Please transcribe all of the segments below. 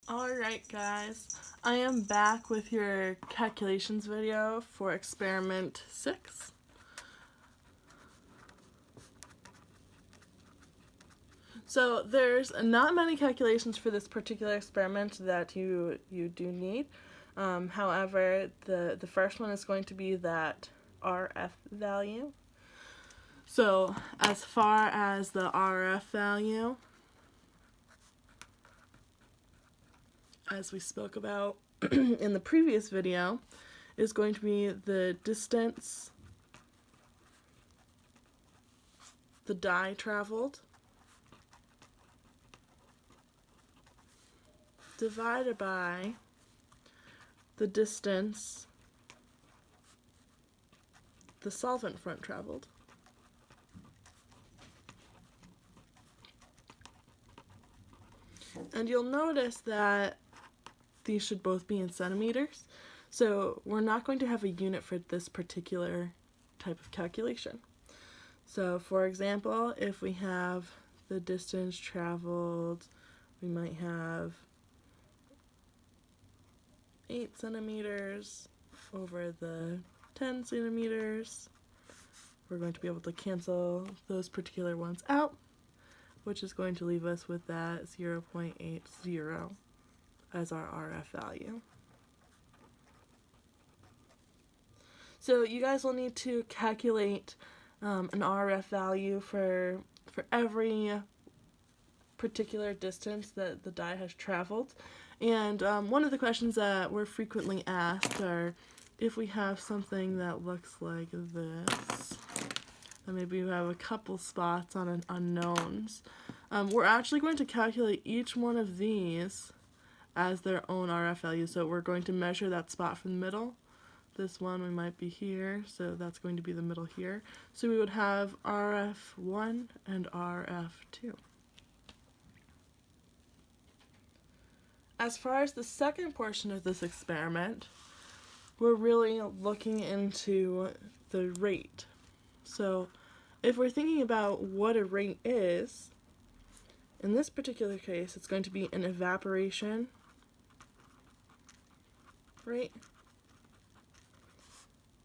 Alright guys, I am back with your calculations video for experiment 6. So there's not many calculations for this particular experiment that you do need. However, the first one is going to be that RF value. So as far as the RF value, as we spoke about in the previous video, is going to be the distance the dye traveled divided by the distance the solvent front traveled. And you'll notice that these should both be in centimeters, so we're not going to have a unit for this particular type of calculation. So for example, if we have the distance traveled, we might have 8 centimeters over the 10 centimeters. We're going to be able to cancel those particular ones out, which is going to leave us with that 0.80 as our RF value. So you guys will need to calculate an RF value for every particular distance that the dye has traveled. And one of the questions that we're frequently asked are if we have something that looks like this, and maybe we have a couple spots on an unknowns. We're actually going to calculate each one of these as their own RF value. So we're going to measure that spot from the middle. This one we might be here, so that's going to be the middle here. So we would have RF1 and RF2. As far as the second portion of this experiment, we're really looking into the rate. So if we're thinking about what a rate is, in this particular case, it's going to be an evaporation rate.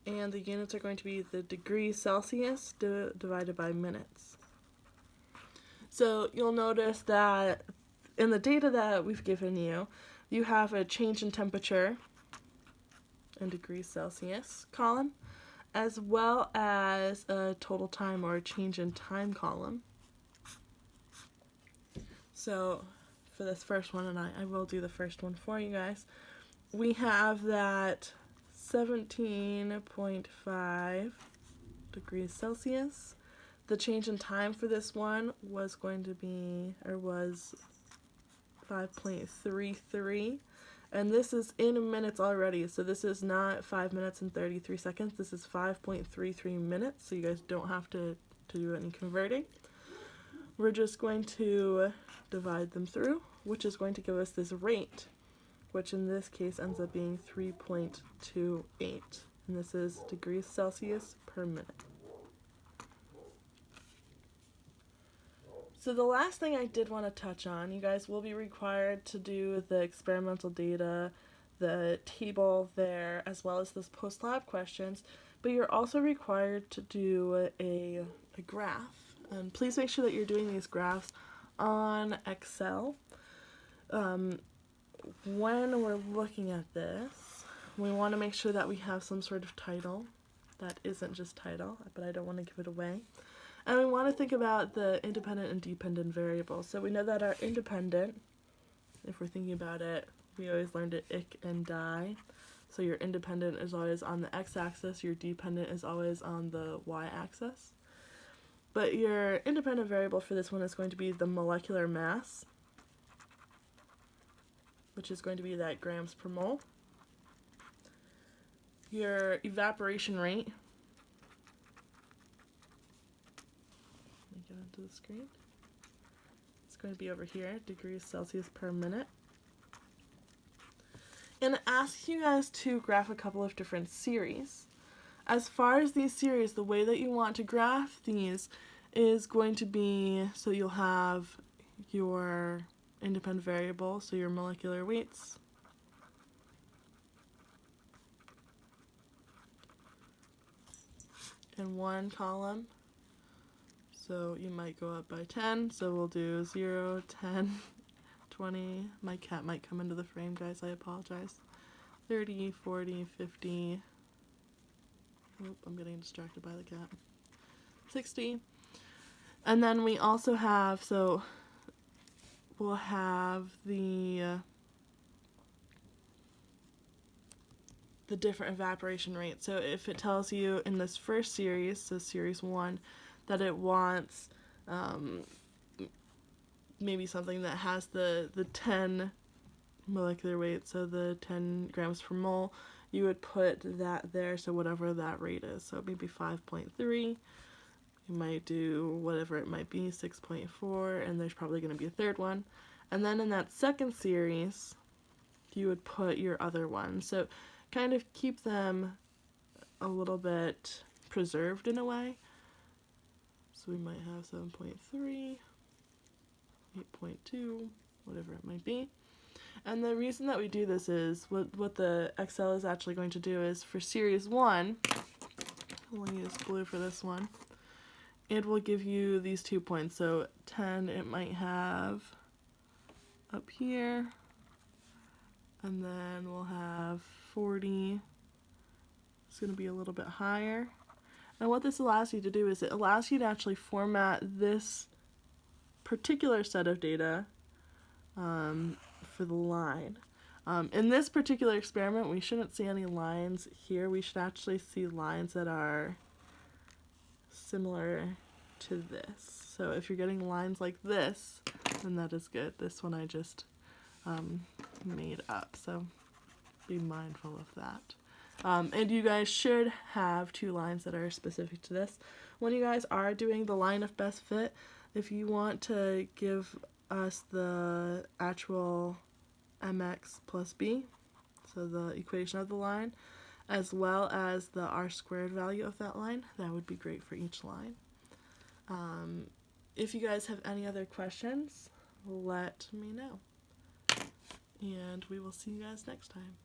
And the units are going to be the degrees Celsius divided by minutes. So you'll notice that in the data that we've given you, you have a change in temperature in degrees Celsius column, as well as a total time or a change in time column. So for this first one, and I will do the first one for you guys, we have that 17.5 degrees Celsius. The change in time for this one was going to be, or was 5.33, and this is in minutes already, so this is not 5 minutes and 33 seconds, this is 5.33 minutes, so you guys don't have to do any converting. We're just going to divide them through, which is going to give us this rate, which in this case ends up being 3.28, and this is degrees Celsius per minute. So the last thing I did want to touch on, you guys will be required to do the experimental data, the table there, as well as those post-lab questions, but you're also required to do a graph. And please make sure that you're doing these graphs on Excel. When we're looking at this, we want to make sure that we have some sort of title that isn't just title, but I don't want to give it away. And we want to think about the independent and dependent variables. So we know that our independent, if we're thinking about it, we always learned it ik and die. So your independent is always on the x-axis, your dependent is always on the y-axis. But your independent variable for this one is going to be the molecular mass, which is going to be that grams per mole. Your evaporation rate, let me get onto the screen, it's going to be over here, degrees Celsius per minute. And it asks you guys to graph a couple of different series. As far as these series, the way that you want to graph these is going to be, so you'll have your independent variable, so your molecular weights. In one column. So you might go up by 10, so we'll do 0, 10, 20. My cat might come into the frame, guys, I apologize. 30, 40, 50. Oh, I'm getting distracted by the cat. 60. And then we also have, so we'll have the different evaporation rates. So if it tells you in this first series, so series 1, that it wants maybe something that has the 10 molecular weight, so the 10 grams per mole, you would put that there, so whatever that rate is. So maybe 5.3, you might do whatever it might be, 6.4, and there's probably going to be a third one. And then in that second series, you would put your other one. So kind of keep them a little bit preserved in a way. So we might have 7.3, 8.2, whatever it might be. And the reason that we do this is, what the Excel is actually going to do is, for series 1, we'll use blue for this one, it will give you these 2 points. So 10 it might have up here, and then we'll have 40, it's going to be a little bit higher. And what this allows you to do is it allows you to actually format this particular set of data for the line. In this particular experiment, we shouldn't see any lines here. We should actually see lines that are similar to this. So if you're getting lines like this, then that is good. This one I just made up, so be mindful of that. And you guys should have 2 lines that are specific to this. When you guys are doing the line of best fit, if you want to give us the actual mx plus b, so the equation of the line, as well as the r squared value of that line, that would be great for each line. If you guys have any other questions, let me know. And we will see you guys next time.